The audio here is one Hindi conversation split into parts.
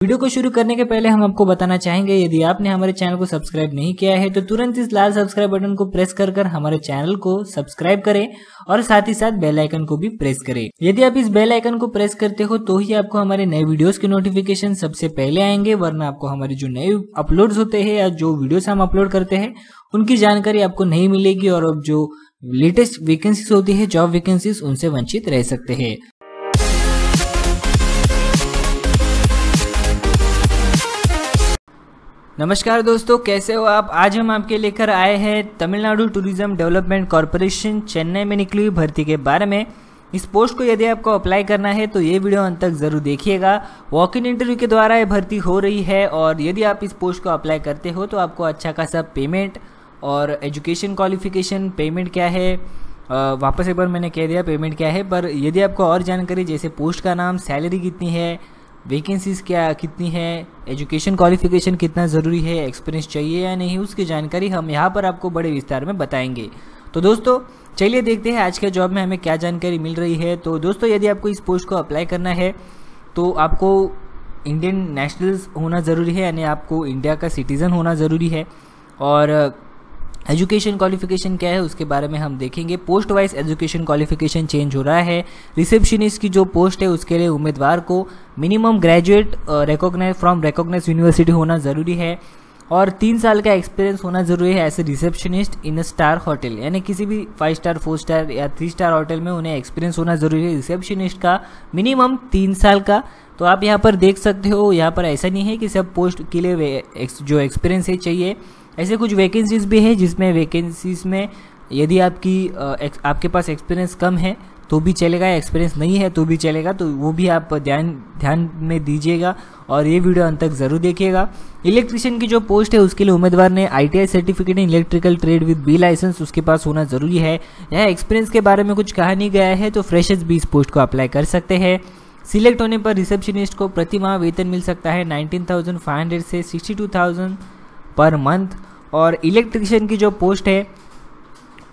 वीडियो को शुरू करने के पहले हम आपको बताना चाहेंगे, यदि आपने हमारे चैनल को सब्सक्राइब नहीं किया है तो तुरंत इस लाल सब्सक्राइब बटन को प्रेस कर हमारे चैनल को सब्सक्राइब करें और साथ ही साथ बेल आइकन को भी प्रेस करें। यदि आप इस बेल आइकन को प्रेस करते हो तो ही आपको हमारे नए वीडियोस के नोटिफिकेशन सबसे पहले आएंगे, वरना आपको हमारे जो नए अपलोड्स होते हैं या जो वीडियोस हम अपलोड करते हैं उनकी जानकारी आपको नहीं मिलेगी और अब जो लेटेस्ट वैकेंसीज होती है, जॉब वैकेंसीज, उनसे वंचित रह सकते हैं। नमस्कार दोस्तों, कैसे हो आप। आज हम आपके लेकर आए हैं Tamil Nadu tourism development corporation Chennai में निकली हुई भर्ती के बारे में। इस पोस्ट को यदि आपको अप्लाई करना है तो ये वीडियो अंत तक जरूर देखिएगा। वॉक इन इंटरव्यू के द्वारा ये भर्ती हो रही है और यदि आप इस पोस्ट को अप्लाई करते हो तो आपको अच्छा खासा पेमेंट और एजुकेशन क्वालिफिकेशन पेमेंट क्या है, वापस एक बार मैंने कह दिया पेमेंट क्या है, पर यदि आपको और जानकारी जैसे पोस्ट का नाम, सैलरी कितनी है, वैकेंसीज क्या कितनी है, एजुकेशन क्वालिफिकेशन कितना ज़रूरी है, एक्सपीरियंस चाहिए या नहीं, उसकी जानकारी हम यहाँ पर आपको बड़े विस्तार में बताएंगे। तो दोस्तों चलिए देखते हैं आज के जॉब में हमें क्या जानकारी मिल रही है। तो दोस्तों यदि आपको इस पोस्ट को अप्लाई करना है तो आपको इंडियन नेशनल्स होना ज़रूरी है, यानी आपको इंडिया का सिटीज़न होना ज़रूरी है। और एजुकेशन क्वालिफिकेशन क्या है उसके बारे में हम देखेंगे। Post wise education qualification change हो रहा है। रिसेप्शनिस्ट की जो पोस्ट है उसके लिए उम्मीदवार को मिनिमम ग्रेजुएट रिकॉग्नाइज यूनिवर्सिटी होना ज़रूरी है और 3 साल का एक्सपीरियंस होना ज़रूरी है ऐसे receptionist in a star hotel, यानी किसी भी 5 स्टार 4 स्टार या 3 स्टार होटल में उन्हें एक्सपीरियंस होना ज़रूरी है रिसेप्शनिस्ट का मिनिमम 3 साल का। तो आप यहाँ पर देख सकते हो, यहाँ पर ऐसा नहीं है कि सब पोस्ट के लिए जो एक्सपीरियंस है चाहिए। ऐसे कुछ वैकेंसीज भी है जिसमें वैकेंसीज में यदि आपके पास एक्सपीरियंस कम है तो भी चलेगा, एक्सपीरियंस नहीं है तो भी चलेगा, तो वो भी आप ध्यान में दीजिएगा और ये वीडियो अंत तक जरूर देखिएगा। इलेक्ट्रिशियन की जो पोस्ट है उसके लिए उम्मीदवार ने ITI certificate in electrical trade with B licence उसके पास होना जरूरी है। यहाँ एक्सपीरियंस के बारे में कुछ कहा नहीं गया है, तो फ्रेशर्स भी इस पोस्ट को अप्लाई कर सकते हैं। सिलेक्ट होने पर रिसेप्शनिस्ट को प्रति माह वेतन मिल सकता है 19,500 से 62,000 पर मंथ। और इलेक्ट्रिशियन की जो पोस्ट है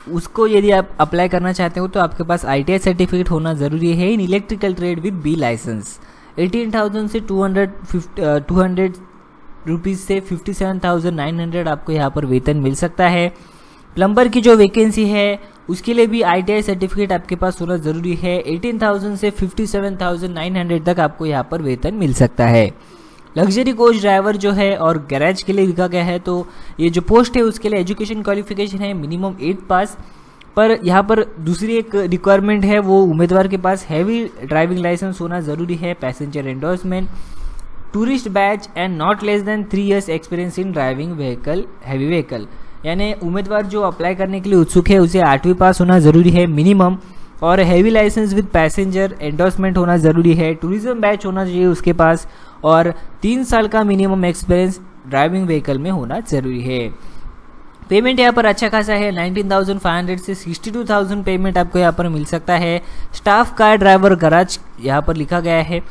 उसको यदि आप अप्लाई करना चाहते हो तो आपके पास ITI सर्टिफिकेट होना ज़रूरी है in electrical trade with B licence. 18,000 से 200 रुपीज़ से 57,900 आपको यहाँ पर वेतन मिल सकता है। प्लम्बर की जो वैकेंसी है उसके लिए भी ITI सर्टिफिकेट आपके पास होना ज़रूरी है। 18,000 से 57,900 तक आपको यहाँ पर वेतन मिल सकता है। लग्जरी कोच ड्राइवर जो है और गैरेज के लिए लिखा गया है, तो ये जो पोस्ट है उसके लिए एजुकेशन क्वालिफिकेशन है मिनिमम 8 पास। पर यहाँ पर दूसरी एक रिक्वायरमेंट है, वो उम्मीदवार के पास हैवी ड्राइविंग लाइसेंस होना ज़रूरी है, passenger endorsement, tourist batch and not less than 3 years experience in driving vehicle, heavy vehicle. यानी उम्मीदवार जो अप्लाई करने के लिए उत्सुक है उसे 8वीं पास होना ज़रूरी है मिनिमम, और heavy licence with passenger endorsement होना ज़रूरी है, टूरिज्म बैच होना चाहिए उसके पास, और 3 साल का मिनिमम एक्सपीरियंस ड्राइविंग व्हीकल में होना ज़रूरी है। पेमेंट यहाँ पर अच्छा खासा है, 19,500 से 62,000 पेमेंट आपको यहाँ पर मिल सकता है। स्टाफ कार ड्राइवर गराज यहाँ पर लिखा गया है।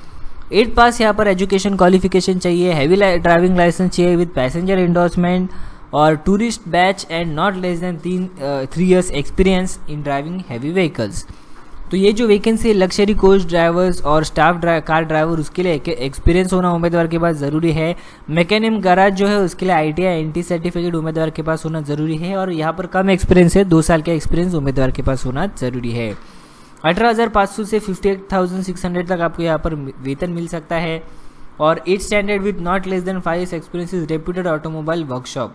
8 पास यहाँ पर एजुकेशन क्वालिफिकेशन चाहिए, हैवी ड्राइविंग लाइसेंस चाहिए विद पैसेंजर एंडोर्समेंट और tourist batch and not less than 3 years experience in driving heavy vehicles. तो ये जो वैकेंसी लग्जरी कोच ड्राइवर्स और स्टाफ कार ड्राइवर उसके लिए एक्सपीरियंस होना उम्मीदवार के पास ज़रूरी है। मैकेनिक गैराज जो है उसके लिए ITI NT सर्टिफिकेट उम्मीदवार के पास होना ज़रूरी है और यहाँ पर कम एक्सपीरियंस है, 2 साल का एक्सपीरियंस उम्मीदवार के पास होना ज़रूरी है। 18,500 से 58,600 तक आपको यहाँ पर वेतन मिल सकता है और 8 standard with not less than 5 years experience is reputed automobile workshop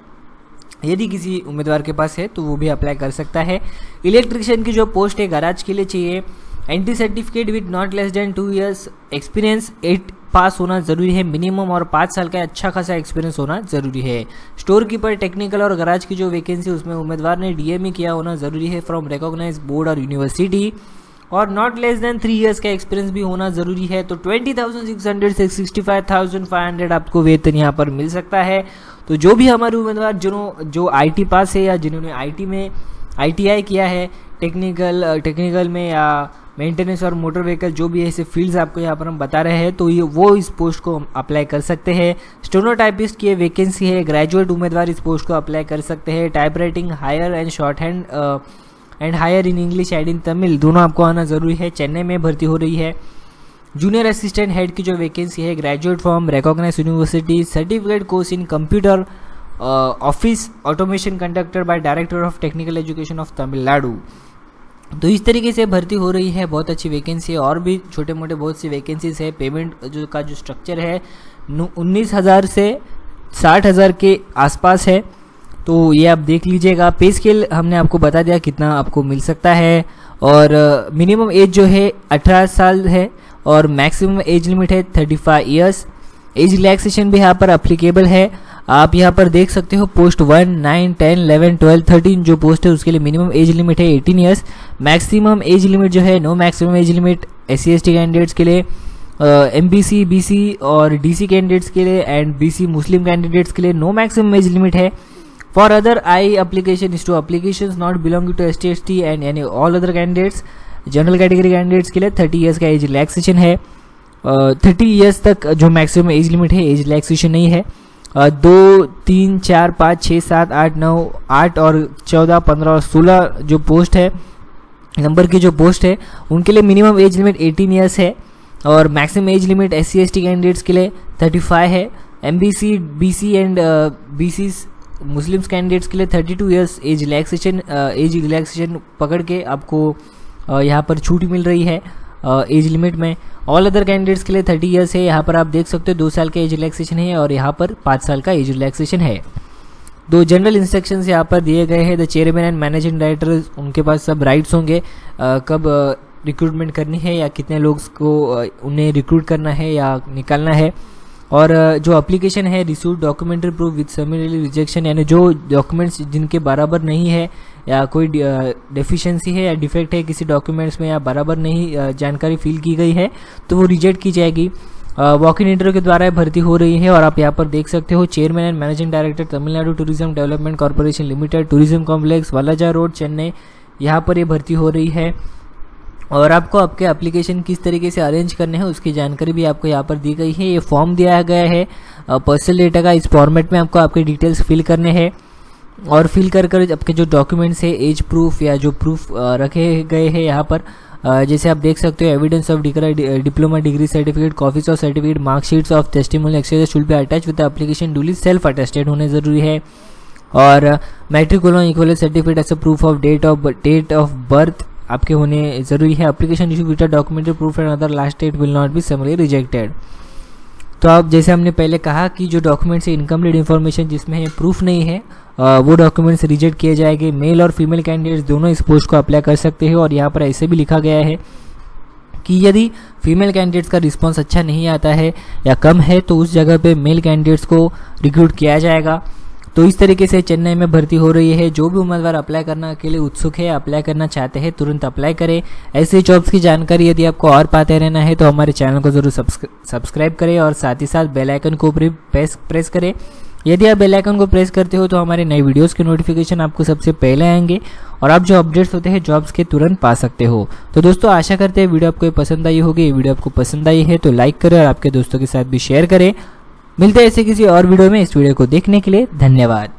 यदि किसी उम्मीदवार के पास है तो वो भी अप्लाई कर सकता है। इलेक्ट्रिशियन की जो पोस्ट है गैराज के लिए चाहिए, NT certificate with not less than 2 years experience, 8 पास होना ज़रूरी है मिनिमम और 5 साल का अच्छा खासा एक्सपीरियंस होना ज़रूरी है। स्टोर कीपर टेक्निकल और गैराज की जो वैकेंसी उसमें उम्मीदवार ने DME किया होना ज़रूरी है फ्रॉम रिकॉग्नाइज बोर्ड और यूनिवर्सिटी, और नॉट लेस देन 3 years का एक्सपीरियंस भी होना ज़रूरी है। तो 20,600 से 65,500 आपको वेतन यहाँ पर मिल सकता है। तो जो भी हमारे उम्मीदवार जो IT पास है या जिन्होंने IT में ITI किया है, टेक्निकल में या मेंटेनेंस और मोटर व्हीकल, जो भी ऐसे फील्ड्स आपको यहाँ पर हम बता रहे हैं, तो वो इस पोस्ट को अप्लाई कर सकते हैं। स्टेनोटाइपिस्ट की वैकेंसी है, ग्रेजुएट उम्मीदवार इस पोस्ट को अप्लाई कर सकते हैं। Typewriting higher and shorthand and higher in English and in Tamil दोनों आपको आना ज़रूरी है। चेन्नई में भर्ती हो रही है। जूनियर असिस्टेंट हेड की जो वैकेंसी है, graduate from recognised university, certificate course in computer office automation conducted by director of technical education of Tamil Nadu. तो इस तरीके से भर्ती हो रही है, बहुत अच्छी वैकेंसी है। और भी छोटे मोटे बहुत सी वैकेंसीज है। पेमेंट जो स्ट्रक्चर है 19,000 से 60,000 के आसपास है, तो ये आप देख लीजिएगा। पे स्केल हमने आपको बता दिया कितना आपको मिल सकता है। और मिनिमम एज जो है 18 साल है और मैक्सिमम एज लिमिट है 35 ईयर्स। एज रिलैक्सेशन भी यहाँ पर अप्लीकेबल है। आप यहाँ पर देख सकते हो पोस्ट 1, 9, 10, 11, 12, 13 जो पोस्ट है उसके लिए मिनिमम एज लिमिट है 18 ईयर्स। मैक्सिमम एज लिमिट जो है no maximum age limit SC ST candidates के लिए, MBC BC और DC कैंडिडेट्स के लिए एंड BC मुस्लिम कैंडिडेट्स के लिए नो मैक्सिमम एज लिमिट है। For other I application is to applications not belonging to ST ST and यानी all other candidates, general category candidates के लिए 30 ईयर्स का एज रिलैक्सेशन है। 30 ईयर्स तक जो मैक्सिमम एज लिमिट है, एज रिलैक्सेशन नहीं है। 2, 3, 4, 5, 6, 7, 8, 9, 8 और 14, 15 और 16 जो पोस्ट है, नंबर की जो पोस्ट है उनके लिए मिनिमम एज लिमिट 18 ईयर्स है और maximum age limit SC ST candidates के लिए 35 है। MBC BC and BC Muslims candidates के लिए 32 ईयर्स एज रिलैक्सेशन पकड़ के आपको यहाँ पर छूट मिल रही है एज लिमिट में। ऑल अदर कैंडिडेट्स के लिए 30 ईयर्स है। यहाँ पर आप देख सकते हो 2 साल का एज रिलैक्सेशन है और यहाँ पर 5 साल का एज रिलैक्सेशन है। 2 जनरल इंस्ट्रक्शंस यहाँ पर दिए गए हैं। The chairman and managing director उनके पास सब राइट्स होंगे कब रिक्रूटमेंट करनी है या कितने लोग को उन्हें रिक्रूट करना है या निकालना है। और जो एप्लीकेशन है receive documentary proof with similarly rejection, यानी जो डॉक्यूमेंट्स जिनके बराबर नहीं है या कोई डेफिशिएंसी है या डिफेक्ट है किसी डॉक्यूमेंट्स में या बराबर नहीं जानकारी फिल की गई है तो वो रिजेक्ट की जाएगी। वॉक इन इंटरव्यू के द्वारा भर्ती हो रही है। और आप यहाँ पर देख सकते हो chairman and managing director Tamil Nadu tourism development corporation limited, tourism complex Walaja road, Chennai, यहाँ पर ये भर्ती हो रही है। और आपको आपके एप्लीकेशन किस तरीके से अरेंज करने हैं उसकी जानकारी भी आपको यहाँ पर दी गई है। ये फॉर्म दिया गया है पर्सनल डेटा का, इस फॉर्मेट में आपको आपके डिटेल्स फिल करने हैं और फिल कर आपके जो डॉक्यूमेंट्स है, एज प्रूफ या जो प्रूफ रखे गए हैं यहाँ पर, जैसे आप देख सकते हो evidence of diploma degree certificate, copies of certificate, marksheets of testimonial exchange should be attach with the application duly self attested होने जरूरी है। और matriculation equivalent certificate as a proof of date of birth आपके होने जरूरी है। Application issue with documentary proof and other last date will not be summary rejected. तो आप जैसे हमने पहले कहा कि जो डॉक्यूमेंट्स है इनकम्प्लीट इन्फॉर्मेशन जिसमें प्रूफ नहीं है वो डॉक्यूमेंट्स रिजेक्ट किए जाएंगे। मेल और फीमेल कैंडिडेट्स दोनों इस पोस्ट को अप्लाई कर सकते हैं। और यहाँ पर ऐसे भी लिखा गया है कि यदि फीमेल कैंडिडेट्स का रिस्पांस अच्छा नहीं आता है या कम है तो उस जगह पे मेल कैंडिडेट्स को रिक्रूट किया जाएगा। तो इस तरीके से चेन्नई में भर्ती हो रही है। जो भी उम्मीदवार अप्लाई करने के लिए उत्सुक है, अप्लाई करना चाहते हैं, तुरंत अप्लाई करें। ऐसे जॉब्स की जानकारी यदि आपको और पाते रहना है तो हमारे चैनल को जरूर सब्सक्राइब करें और साथ ही साथ बेल आइकन को प्रेस करें। यदि आप बेल आइकन को प्रेस करते हो तो हमारे नए वीडियोस के नोटिफिकेशन आपको सबसे पहले आएंगे और आप जो अपडेट्स होते हैं जॉब्स के तुरंत पा सकते हो। तो दोस्तों आशा करते हैं वीडियो आपको पसंद आई होगी। ये वीडियो आपको पसंद आई है तो लाइक करें और आपके दोस्तों के साथ भी शेयर करें। मिलते हैं ऐसे किसी और वीडियो में। इस वीडियो को देखने के लिए धन्यवाद।